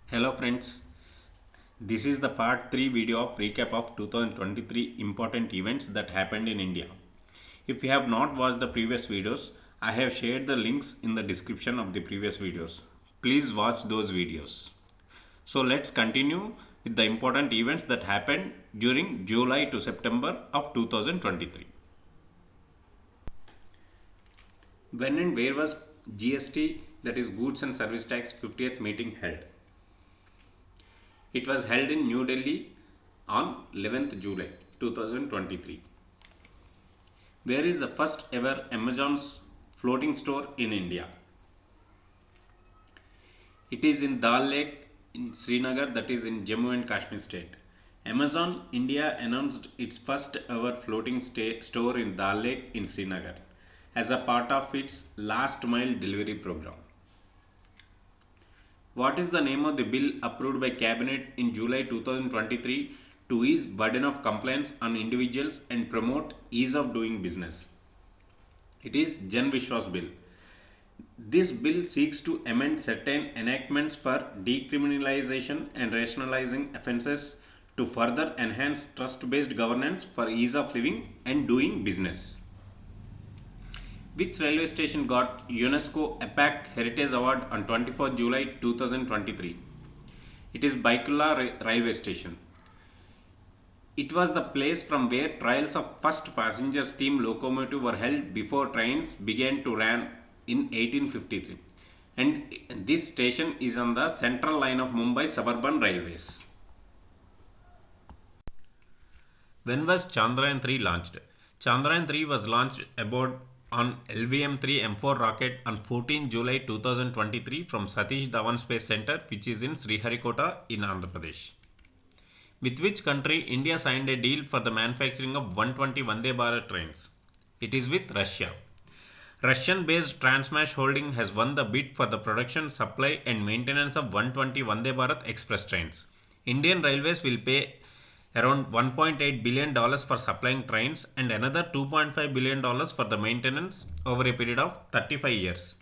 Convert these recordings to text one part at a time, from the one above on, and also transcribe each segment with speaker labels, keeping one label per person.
Speaker 1: Hello friends, this is the part 3 video of recap of 2023 important events that happened in India. If you have not watched the previous videos, I have shared the links in the description of the previous videos. Please watch those videos. So let's continue with the important events that happened during July to September of 2023. When and where was GST, that is Goods and Service Tax 50th meeting held? It was held in New Delhi on 11th July 2023. Where is the first ever Amazon's floating store in India? It is in Dal Lake in Srinagar, that is in Jammu and Kashmir state. Amazon India announced its first ever floating store in Dal Lake in Srinagar as a part of its last mile delivery program. What is the name of the bill approved by Cabinet in July 2023 to ease burden of compliance on individuals and promote ease of doing business? It is Jan Vishwas Bill. This bill seeks to amend certain enactments for decriminalization and rationalizing offences to further enhance trust-based governance for ease of living and doing business. Which railway station got UNESCO APAC Heritage Award on 24 July 2023? It is Baikulla Railway Station. It was the place from where trials of first passenger steam locomotive were held before trains began to run in 1853. And this station is on the central line of Mumbai Suburban Railways. When was Chandrayaan 3 launched? Chandrayaan 3 was launched aboard on LVM-3 M4 rocket on 14 July 2023 from Satish Dhawan Space Center, which is in Sriharikota in Andhra Pradesh. With which country India signed a deal for the manufacturing of 120 Vande Bharat trains? It is with Russia. Russian-based Transmash Holding has won the bid for the production, supply and maintenance of 120 Vande Bharat express trains. Indian Railways will pay around $1.8 billion for supplying trains and another $2.5 billion for the maintenance over a period of 35 years.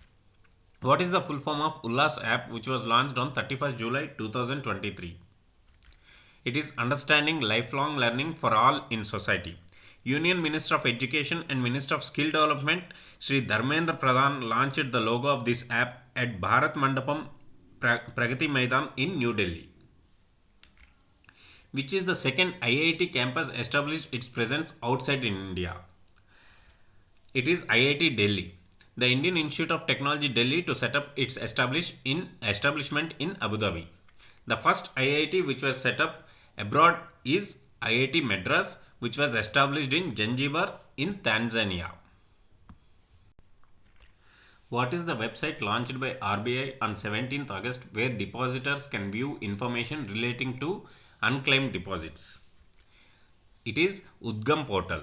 Speaker 1: What is the full form of Ullas app, which was launched on 31st July 2023? It is Understanding Lifelong Learning for All in Society. Union Minister of Education and Minister of Skill Development Sri Dharmendra Pradhan launched the logo of this app at Bharat Mandapam Pragati Maidan in New Delhi. Which is the second IIT campus established its presence outside India? It is IIT Delhi. The Indian Institute of Technology Delhi to set up its establishment in Abu Dhabi. The first IIT which was set up abroad is IIT Madras, which was established in Zanzibar in Tanzania. What is the website launched by RBI on 17th August where depositors can view information relating to unclaimed deposits? It is Udgam portal.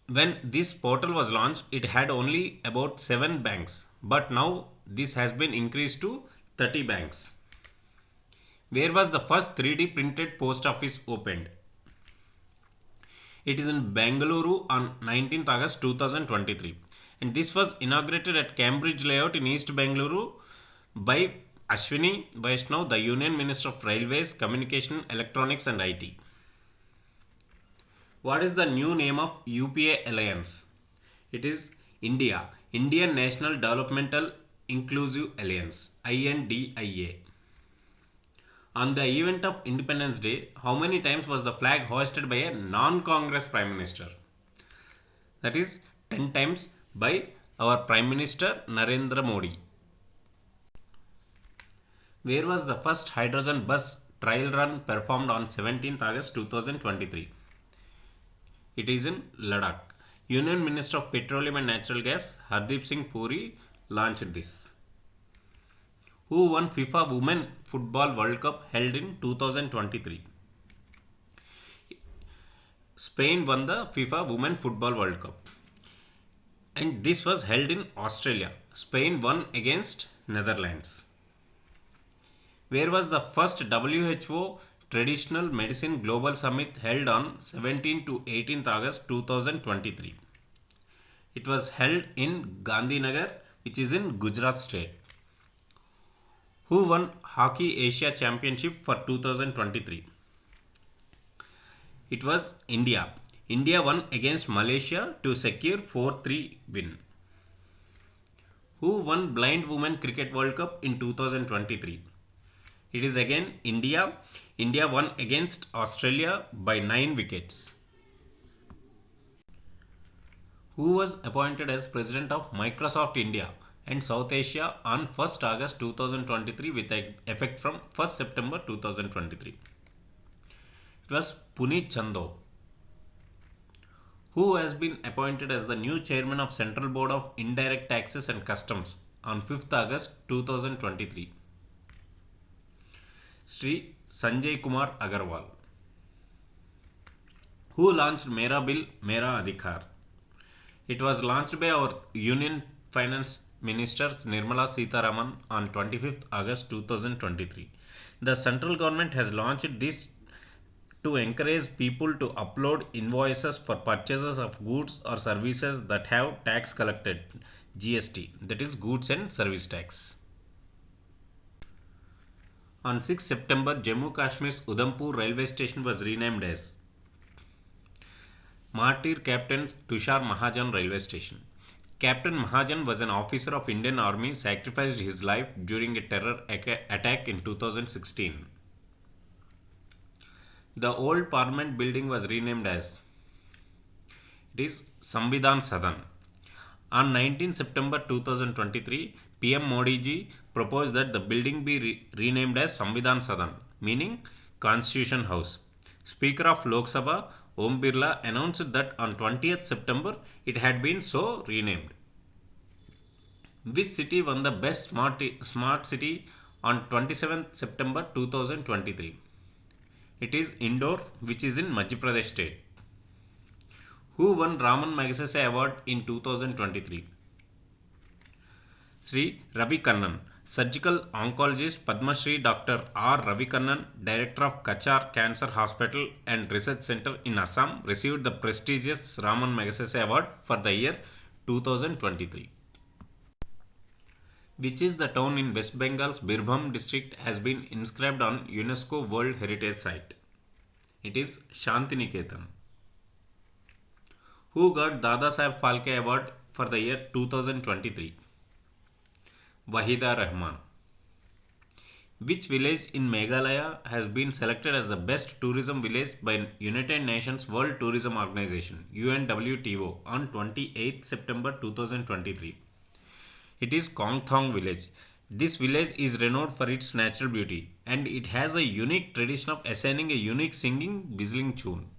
Speaker 1: When this portal was launched, it had only about 7 banks, but now this has been increased to 30 banks. Where was the first 3D printed post office opened? It is in Bengaluru on 19th August 2023. And this was inaugurated at Cambridge Layout in East Bengaluru by Ashwini Vaishnaw, the Union Minister of Railways, Communication, Electronics and IT. What is the new name of UPA Alliance? It is Indian National Developmental Inclusive Alliance, INDIA. On the event of Independence Day, how many times was the flag hoisted by a non-Congress Prime Minister? That is 10 times by our Prime Minister Narendra Modi. Where was the first hydrogen bus trial run performed on 17th August 2023? It is in Ladakh. Union Minister of Petroleum and Natural Gas Hardeep Singh Puri launched this. Who won FIFA Women Football World Cup held in 2023? Spain won the FIFA Women Football World Cup. And this was held in Australia. Spain won against Netherlands. Where was the first WHO Traditional Medicine Global Summit held on 17 to 18th August 2023? It was held in Gandhinagar, which is in Gujarat state. Who won Hockey Asia Championship for 2023? It was India. India won against Malaysia to secure 4-3 win. Who won Blind Women Cricket World Cup in 2023? It is again India. India won against Australia by 9 wickets. Who was appointed as President of Microsoft India and South Asia on 1st August 2023 with effect from 1st September 2023? It was Puneet Chando. Who has been appointed as the new chairman of Central Board of Indirect Taxes and Customs on 5th August 2023? Sri Sanjay Kumar Agarwal. Who launched Mera Bill, Mera Adhikar? It was launched by our Union Finance Minister Nirmala Sitharaman on 25th August 2023. The central government has launched this to encourage people to upload invoices for purchases of goods or services that have tax collected, GST, that is goods and service tax. On 6 September, Jammu Kashmir's Udhampur railway station was renamed as Martyr Captain Tushar Mahajan Railway Station. Captain Mahajan was an officer of Indian Army, sacrificed his life during a terror attack in 2016. The old Parliament building was renamed as it is Samvidhan Sadan. On 19 September 2023, PM Modi ji proposed that the building be renamed as Samvidhan Sadan, meaning Constitution House. Speaker of Lok Sabha Om Birla announced that on 20th September it had been so renamed. Which city won the best smart city on 27th September 2023? It is Indore, which is in Madhya Pradesh state. Who won Raman Magsaysay Award in 2023? Sri Ravi Kannan. Surgical oncologist Padma Shri Dr. R. Ravi Kannan, Director of Kachar Cancer Hospital and Research Center in Assam, received the prestigious Raman Magsaysay Award for the year 2023. Which is the town in West Bengal's Birbhum district has been inscribed on UNESCO World Heritage Site? It is Shantiniketan. Who got Dada Saheb Phalke Award for the year 2023? Wahida Rahman. Which village in Meghalaya has been selected as the best tourism village by United Nations World Tourism Organization UNWTO on 28 September 2023? It is Kongthong village. This village is renowned for its natural beauty and it has a unique tradition of assigning a unique singing whistling tune.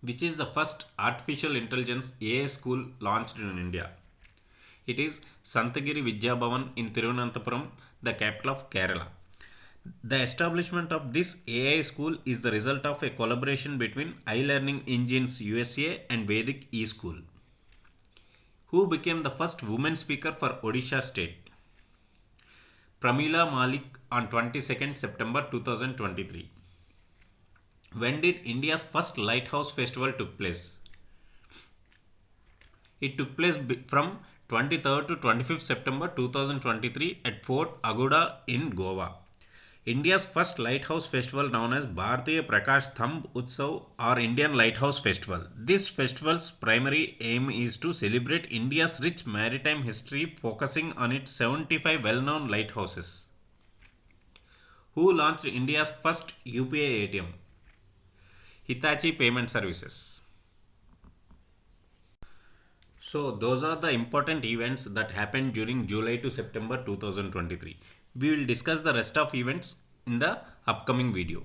Speaker 1: Which is the first artificial intelligence AI school launched in India? It is Santagiri Vidya Bhavan in Thiruvananthapuram, the capital of Kerala. The establishment of this AI school is the result of a collaboration between iLearning Engines USA and Vedic eSchool. Who became the first woman speaker for Odisha state? Pramila Malik on 22nd September 2023. When did India's first Lighthouse Festival took place? It took place from 23rd to 25th September 2023 at Fort Aguda in Goa. India's first Lighthouse Festival, known as Bharatiya Prakash Stambh Utsav or Indian Lighthouse Festival. This festival's primary aim is to celebrate India's rich maritime history, focusing on its 75 well-known lighthouses. Who launched India's first UPI ATM? Hitachi Payment Services. So those are the important events that happened during July to September 2023. We will discuss the rest of events in the upcoming video.